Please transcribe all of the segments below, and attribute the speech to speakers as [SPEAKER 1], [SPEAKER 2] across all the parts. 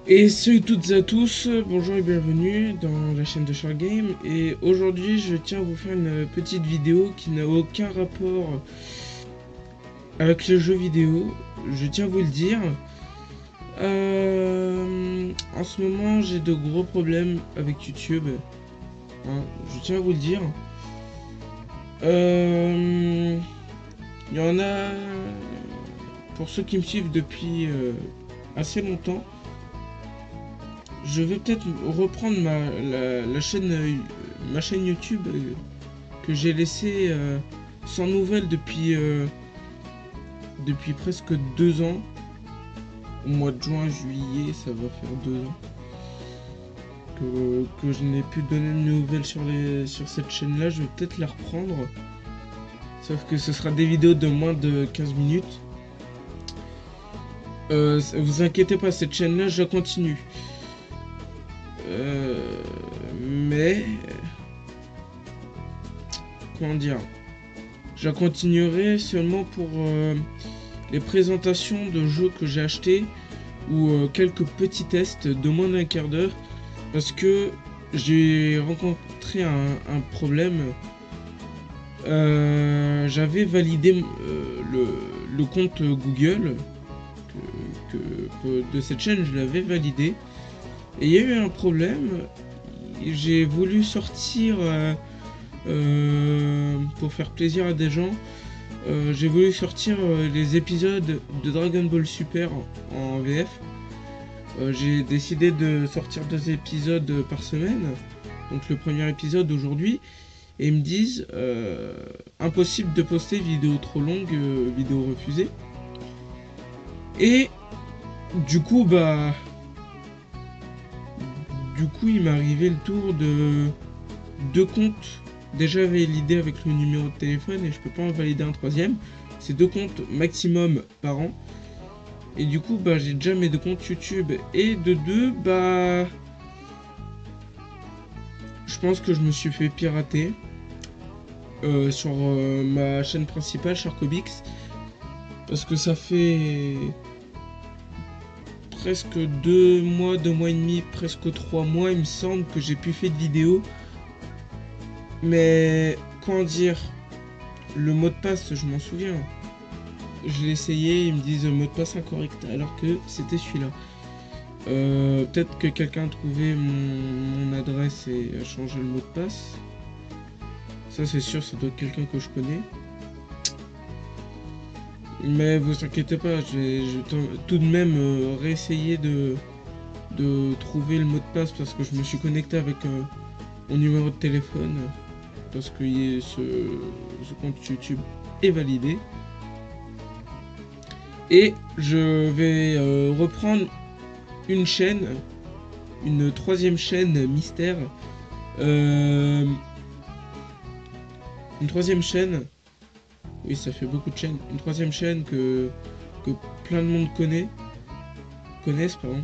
[SPEAKER 1] Et salut toutes et à tous, bonjour et bienvenue dans la chaîne de Shark Game. Et aujourd'hui, je tiens à vous faire une petite vidéo qui n'a aucun rapport avec les jeux vidéo. Je tiens à vous le dire. En ce moment, j'ai de gros problèmes avec YouTube. Hein, je tiens à vous le dire. Euh, Il y en a pour ceux qui me suivent depuis assez longtemps. Je vais peut-être reprendre ma chaîne YouTube que j'ai laissée sans nouvelles depuis presque 2 ans. Au mois de juin, juillet, ça va faire 2 ans que je n'ai plus donné de nouvelles sur cette chaîne-là. Je vais peut-être la reprendre. Sauf que ce sera des vidéos de moins de 15 minutes. Vous inquiétez pas, cette chaîne-là, je continue. Mais comment dire, je la continuerai seulement pour les présentations de jeux que j'ai achetés ou quelques petits tests de moins d'un quart d'heure parce que j'ai rencontré un problème. J'avais validé le compte Google de cette chaîne, je l'avais validé et il y a eu un problème. J'ai voulu sortir pour faire plaisir à des gens. J'ai voulu sortir les épisodes de Dragon Ball Super en VF. J'ai décidé de sortir 2 épisodes par semaine. Donc le premier épisode aujourd'hui. Et ils me disent impossible de poster vidéo trop longue, vidéo refusée. Et du coup il m'est arrivé le tour de 2 comptes déjà validés avec le numéro de téléphone et je peux pas en valider un troisième. C'est 2 comptes maximum par an. Et du coup j'ai déjà mes 2 comptes YouTube et de deux je pense que je me suis fait pirater sur ma chaîne principale Sharkobix parce que ça fait presque 2 mois, 2 mois et demi, presque 3 mois il me semble que j'ai plus fait de vidéo. Mais comment dire, le mot de passe je m'en souviens. Je l'ai essayé, ils me disent mot de passe incorrect alors que c'était celui-là. Peut-être que quelqu'un a trouvé mon adresse et a changé le mot de passe. Ça c'est sûr, ça doit être quelqu'un que je connais. Mais vous inquiétez pas, je vais tout de même réessayer de trouver le mot de passe parce que je me suis connecté avec mon numéro de téléphone parce que ce compte YouTube est validé. Et je vais reprendre une chaîne, une troisième chaîne mystère. Une troisième chaîne. Oui, ça fait beaucoup de chaînes. Une troisième chaîne que plein de monde connaissent, pardon.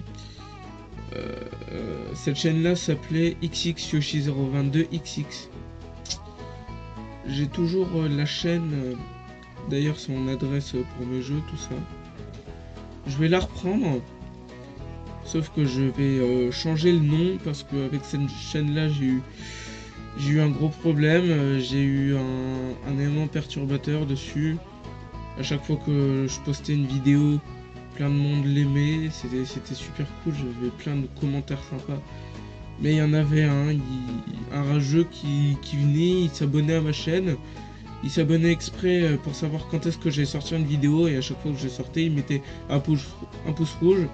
[SPEAKER 1] Cette chaîne-là s'appelait XX Yoshi 022 XX. J'ai toujours la chaîne, d'ailleurs son adresse pour mes jeux, tout ça. Je vais la reprendre, sauf que je vais changer le nom parce qu'avec cette chaîne-là j'ai eu un gros problème. J'ai eu un élément perturbateur dessus. À chaque fois que je postais une vidéo, plein de monde l'aimait, c'était super cool, j'avais plein de commentaires sympas. Mais il y en avait un rageux qui venait, il s'abonnait à ma chaîne. Il s'abonnait exprès pour savoir quand est-ce que j'allais sortir une vidéo et à chaque fois que je sortais, il mettait un pouce rouge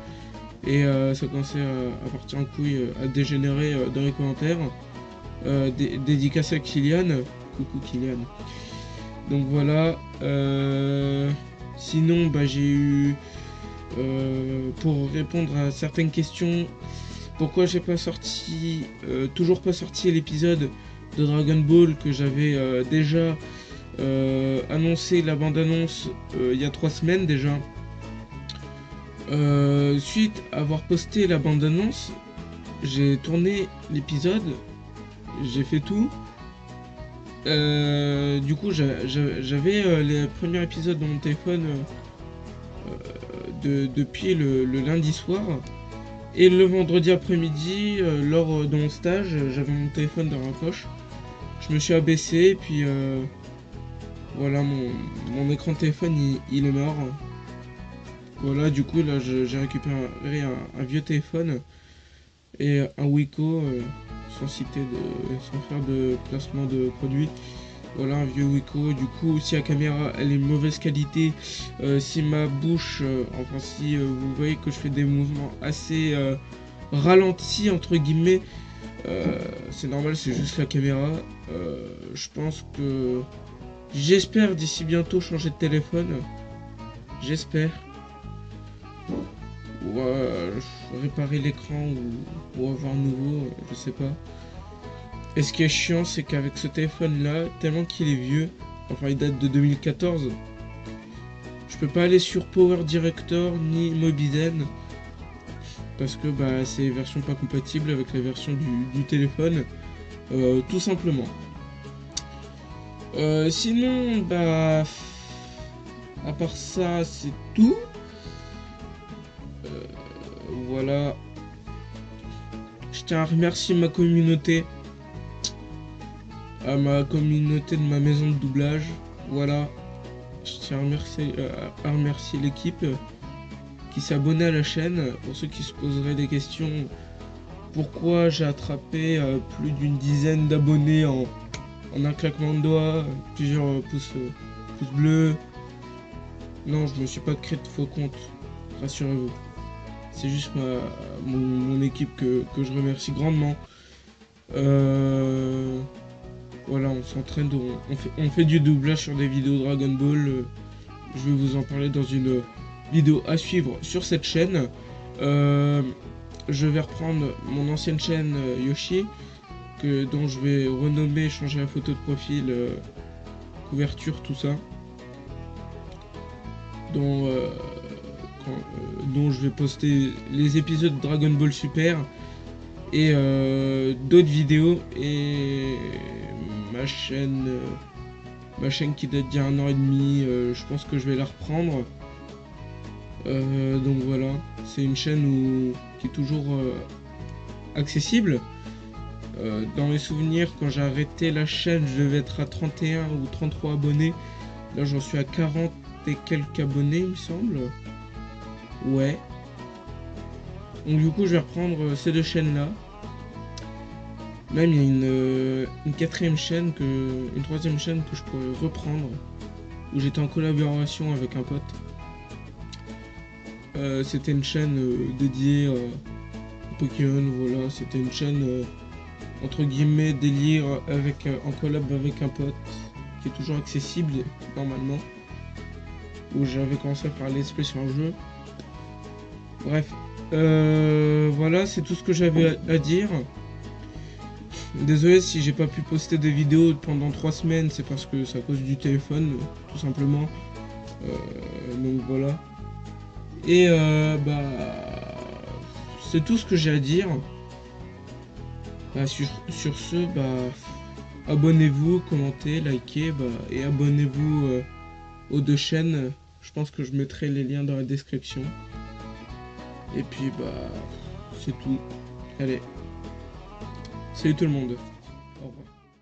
[SPEAKER 1] et ça commençait à partir en couille, à dégénérer dans les commentaires. Dédicace à Kylian. Coucou Kylian. Donc voilà. Sinon, j'ai eu pour répondre à certaines questions, pourquoi j'ai pas sorti, toujours pas sorti l'épisode de Dragon Ball que j'avais déjà annoncé la bande-annonce il y a 3 semaines déjà. Suite à avoir posté la bande-annonce, j'ai tourné l'épisode, j'ai fait tout. Du coup, j'avais les premiers épisodes dans mon téléphone depuis le lundi soir. Et le vendredi après-midi, lors de mon stage, j'avais mon téléphone dans ma poche. Je me suis abaissé et puis voilà, mon écran de téléphone il est mort. Voilà, du coup là j'ai récupéré un vieux téléphone et un Wiko, sans faire de placement de produit. Voilà, un vieux Wiko. Du coup, si la caméra elle est de mauvaise qualité, si ma bouche, enfin si vous voyez que je fais des mouvements assez ralentis entre guillemets, c'est normal, c'est juste la caméra. Je pense que j'espère d'ici bientôt changer de téléphone. J'espère. Ou réparer l'écran ou avoir un nouveau, je sais pas. Et ce qui est chiant, c'est qu'avec ce téléphone là, tellement qu'il est vieux, enfin il date de 2014, je peux pas aller sur Power Director ni Mobiden parce que bah c'est version pas compatible avec la version du téléphone, tout simplement. Sinon, bah à part ça, c'est tout. Voilà. Je tiens à remercier ma communauté. À ma communauté de ma maison de doublage. Voilà. Je tiens à remercier l'équipe qui s'est abonnée à la chaîne. Pour ceux qui se poseraient des questions, pourquoi j'ai attrapé plus d'une dizaine d'abonnés en un claquement de doigts, plusieurs pouces bleus. Non, je me suis pas créé de faux compte, rassurez-vous. C'est juste mon équipe que je remercie grandement. Voilà, on s'entraîne, on fait du doublage sur des vidéos Dragon Ball. Je vais vous en parler dans une vidéo à suivre sur cette chaîne. Je vais reprendre mon ancienne chaîne Yoshi, dont je vais renommer, changer la photo de profil, couverture, tout ça. Dont je vais poster les épisodes de Dragon Ball Super et d'autres vidéos, et ma chaîne qui date d'il y a 1 an et demi, je pense que je vais la reprendre. Donc voilà, c'est une chaîne qui est toujours accessible. Dans mes souvenirs, quand j'ai arrêté la chaîne, je devais être à 31 ou 33 abonnés. Là j'en suis à 40 et quelques abonnés, il me semble. Ouais. Donc du coup je vais reprendre ces deux chaînes là. Même il y a une quatrième chaîne, une troisième chaîne que je pourrais reprendre, où j'étais en collaboration avec un pote. C'était une chaîne dédiée à Pokémon, voilà, c'était une chaîne entre guillemets délire en collab avec un pote, qui est toujours accessible normalement, où j'avais commencé à faire let's play sur un jeu. Bref, voilà, c'est tout ce que j'avais à dire. Désolé si j'ai pas pu poster des vidéos pendant 3 semaines, c'est parce que c'est à cause du téléphone, tout simplement. Donc voilà. Et bah c'est tout ce que j'ai à dire. Bah, sur ce, bah abonnez-vous, commentez, likez, et abonnez-vous aux deux chaînes. Je pense que je mettrai les liens dans la description. Et puis bah c'est tout. Allez. Salut tout le monde.